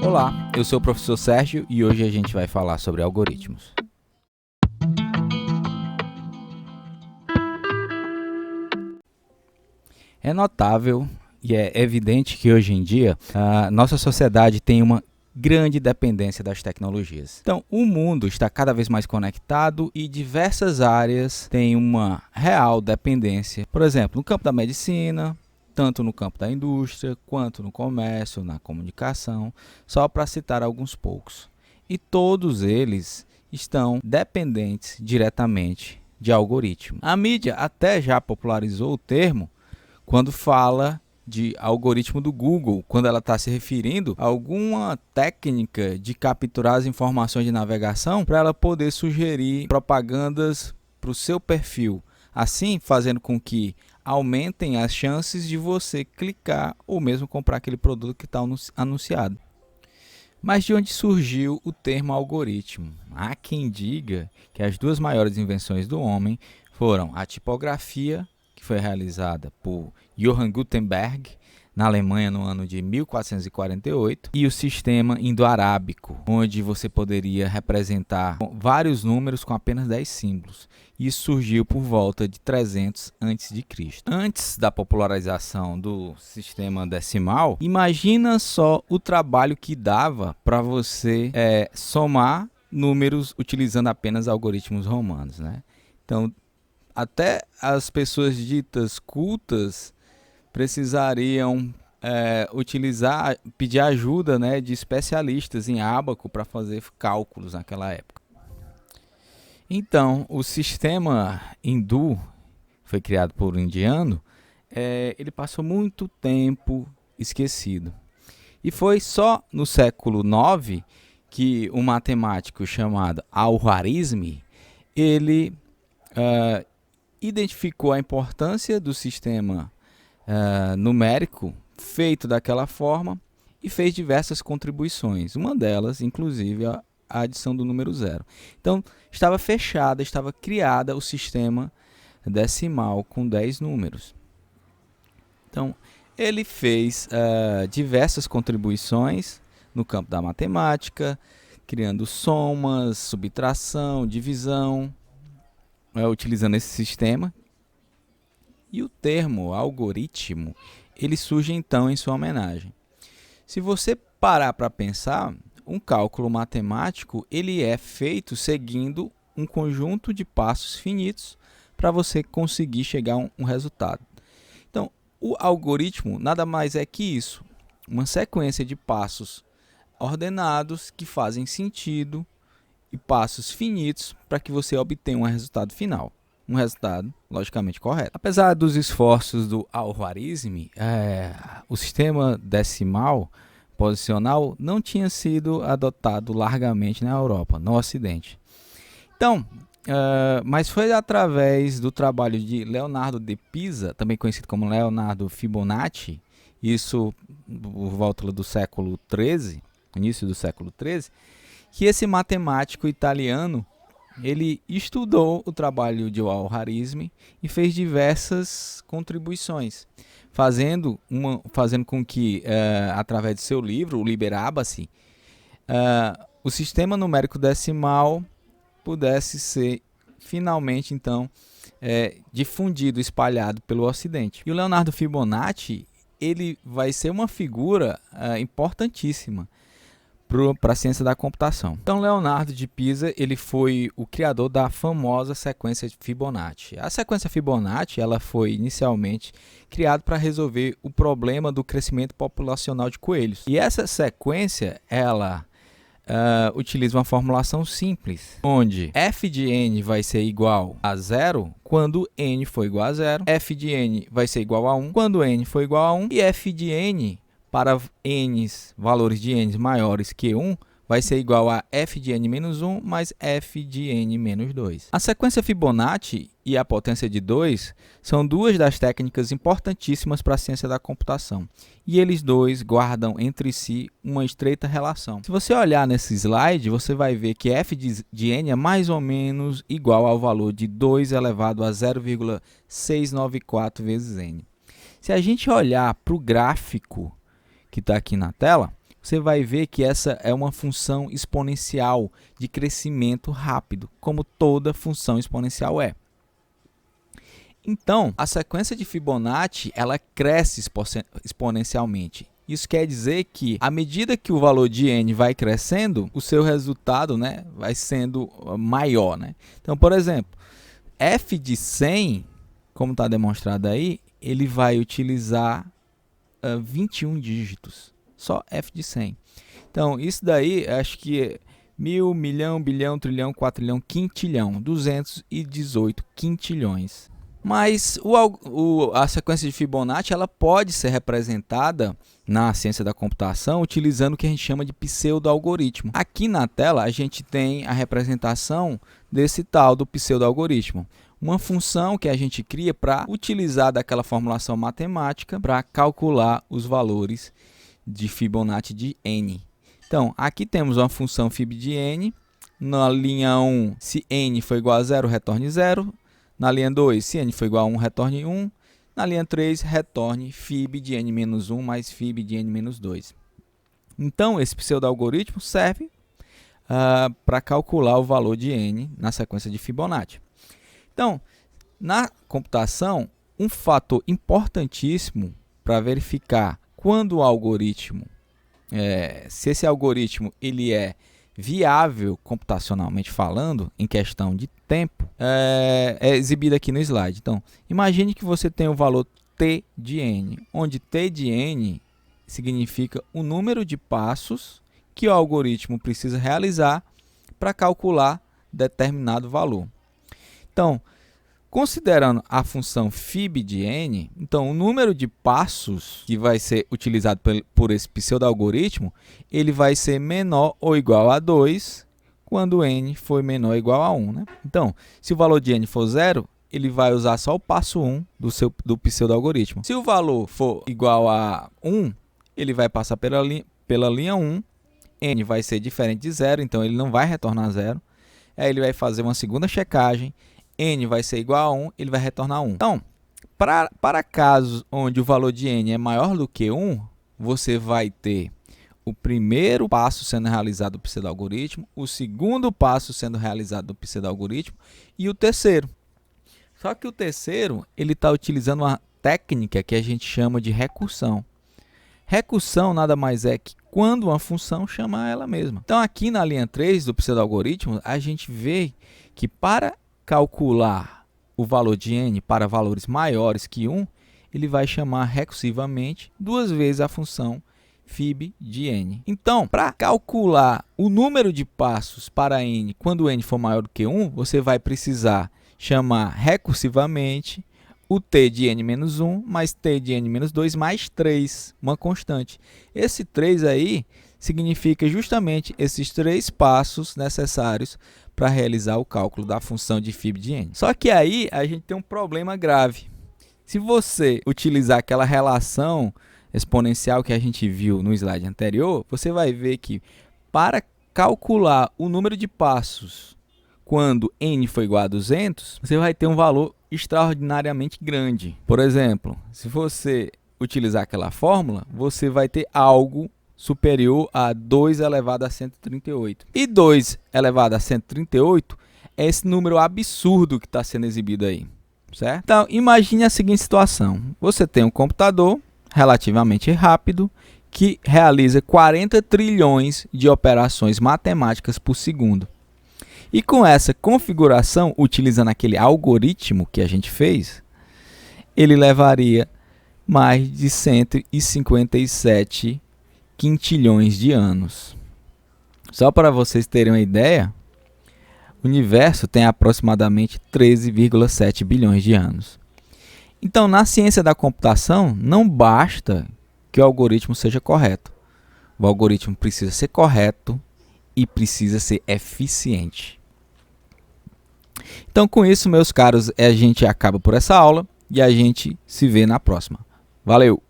Olá, eu sou o professor Sérgio e hoje a gente vai falar sobre algoritmos. É notável e é evidente que hoje em dia a nossa sociedade tem uma grande dependência das tecnologias. Então, o mundo está cada vez mais conectado e diversas áreas têm uma real dependência. Por exemplo, no campo da medicina, tanto no campo da indústria, quanto no comércio, na comunicação, só para citar alguns poucos. E todos eles estão dependentes diretamente de algoritmos. A mídia até já popularizou o termo quando fala de algoritmo do Google, quando ela está se referindo a alguma técnica de capturar as informações de navegação para ela poder sugerir propagandas para o seu perfil, assim fazendo com que aumentem as chances de você clicar ou mesmo comprar aquele produto que está anunciado. Mas de onde surgiu o termo algoritmo? Há quem diga que as duas maiores invenções do homem foram a tipografia, que foi realizada por Johann Gutenberg, na Alemanha no ano de 1448, e o sistema indo-arábico, onde você poderia representar vários números com apenas 10 símbolos. Isso surgiu por volta de 300 a.C. Antes da popularização do sistema decimal, imagina só o trabalho que dava para você somar números utilizando apenas algoritmos romanos, né? Então, até as pessoas ditas cultas precisariam pedir ajuda, né, de especialistas em ábaco para fazer cálculos naquela época. Então, o sistema hindu, foi criado por um indiano, ele passou muito tempo esquecido. E foi só no século IX que um matemático chamado Al-Khwarizmi, ele identificou a importância do sistema numérico feito daquela forma e fez diversas contribuições. Uma delas, inclusive, a adição do número zero. Então, estava fechada, estava criada o sistema decimal com 10 números. Então, ele fez diversas contribuições no campo da matemática, criando somas, subtração, divisão, utilizando esse sistema. E o termo algoritmo, ele surge então em sua homenagem. Se você parar para pensar, um cálculo matemático ele é feito seguindo um conjunto de passos finitos para você conseguir chegar a um resultado. Então, o algoritmo nada mais é que isso, uma sequência de passos ordenados que fazem sentido e passos finitos para que você obtenha um resultado final. Um resultado logicamente correto. Apesar dos esforços do Al-Khwarizmi, o sistema decimal posicional não tinha sido adotado largamente na Europa, no Ocidente. Então, mas foi através do trabalho de Leonardo de Pisa, também conhecido como Leonardo Fibonacci, isso por volta do século XIII, início do século XIII, que esse matemático italiano ele estudou o trabalho de Al-Khwarizmi e fez diversas contribuições, fazendo com que, através de seu livro, o Liber Abaci, o sistema numérico decimal pudesse ser finalmente então difundido, espalhado pelo Ocidente. E o Leonardo Fibonacci ele vai ser uma figura importantíssima para a ciência da computação. Então, Leonardo de Pisa ele foi o criador da famosa sequência de Fibonacci. A sequência Fibonacci ela foi inicialmente criada para resolver o problema do crescimento populacional de coelhos. E essa sequência ela utiliza uma formulação simples, onde f de n vai ser igual a 0 quando n for igual a 0, f de n vai ser igual a 1 quando n for igual a 1 e f de n para valores de n maiores que 1, vai ser igual a f de n menos 1 mais f de n menos 2. A sequência Fibonacci e a potência de 2 são duas das técnicas importantíssimas para a ciência da computação. E eles dois guardam entre si uma estreita relação. Se você olhar nesse slide, você vai ver que f de n é mais ou menos igual ao valor de 2 elevado a 0,694 vezes n. Se a gente olhar para o gráfico que está aqui na tela, você vai ver que essa é uma função exponencial de crescimento rápido, como toda função exponencial é. Então, a sequência de Fibonacci, ela cresce exponencialmente. Isso quer dizer que, à medida que o valor de n vai crescendo, o seu resultado, né, vai sendo maior, né? Então, por exemplo, f de 100, como está demonstrado aí, ele vai utilizar 21 dígitos. Só f de 100. Então, isso daí, acho que é 1000, milhão, bilhão, trilhão, quatrilhão, quintilhão, 218 quintilhões. Mas a sequência de Fibonacci ela pode ser representada na ciência da computação utilizando o que a gente chama de pseudo-algoritmo. Aqui na tela a gente tem a representação desse tal do pseudo-algoritmo. Uma função que a gente cria para utilizar daquela formulação matemática para calcular os valores de Fibonacci de n. Então, aqui temos uma função fib de n. Na linha 1, se n for igual a 0, retorne 0. Na linha 2, se n for igual a 1, retorne 1. Na linha 3, retorne fib de n-1 mais fib de n-2. Então, esse pseudo-algoritmo serve para calcular o valor de n na sequência de Fibonacci. Então, na computação, um fator importantíssimo para verificar quando o algoritmo, se esse algoritmo ele é viável computacionalmente falando, em questão de tempo, é exibido aqui no slide. Então, imagine que você tem o valor t de n, onde t de n significa o número de passos que o algoritmo precisa realizar para calcular determinado valor. Então, considerando a função fib de n, então o número de passos que vai ser utilizado por esse pseudo-algoritmo, ele vai ser menor ou igual a 2 quando n for menor ou igual a 1. Né? Então, se o valor de n for 0, ele vai usar só o passo 1 do pseudo-algoritmo. Se o valor for igual a 1, ele vai passar pela linha 1, n vai ser diferente de 0, então ele não vai retornar 0. Aí ele vai fazer uma segunda checagem, n vai ser igual a 1, ele vai retornar 1. Então, para casos onde o valor de n é maior do que 1, você vai ter o primeiro passo sendo realizado do pseudo-algoritmo, o segundo passo sendo realizado do pseudo-algoritmo e o terceiro. Só que o terceiro, ele está utilizando uma técnica que a gente chama de recursão. Recursão nada mais é que quando uma função chama ela mesma. Então, aqui na linha 3 do pseudo-algoritmo, a gente vê que para calcular o valor de n para valores maiores que 1, ele vai chamar recursivamente duas vezes a função fib de n. Então, para calcular o número de passos para n quando n for maior do que 1, você vai precisar chamar recursivamente o t de n-1 mais t de n-2 mais 3, uma constante. Esse 3 aí significa justamente esses 3 passos necessários para realizar o cálculo da função de fib de n. Só que aí a gente tem um problema grave. Se você utilizar aquela relação exponencial que a gente viu no slide anterior, você vai ver que para calcular o número de passos quando n for igual a 200, você vai ter um valor extraordinariamente grande. Por exemplo, se você utilizar aquela fórmula, você vai ter algo superior a 2 elevado a 138. E 2 elevado a 138 é esse número absurdo que está sendo exibido aí, certo? Então, imagine a seguinte situação. Você tem um computador relativamente rápido que realiza 40 trilhões de operações matemáticas por segundo. E com essa configuração, utilizando aquele algoritmo que a gente fez, ele levaria mais de 157 quintilhões de anos. Só para vocês terem uma ideia, o universo tem aproximadamente 13,7 bilhões de anos. Então, na ciência da computação, não basta que o algoritmo seja correto. O algoritmo precisa ser correto e precisa ser eficiente. Então, com isso, meus caros, a gente acaba por essa aula e a gente se vê na próxima. Valeu!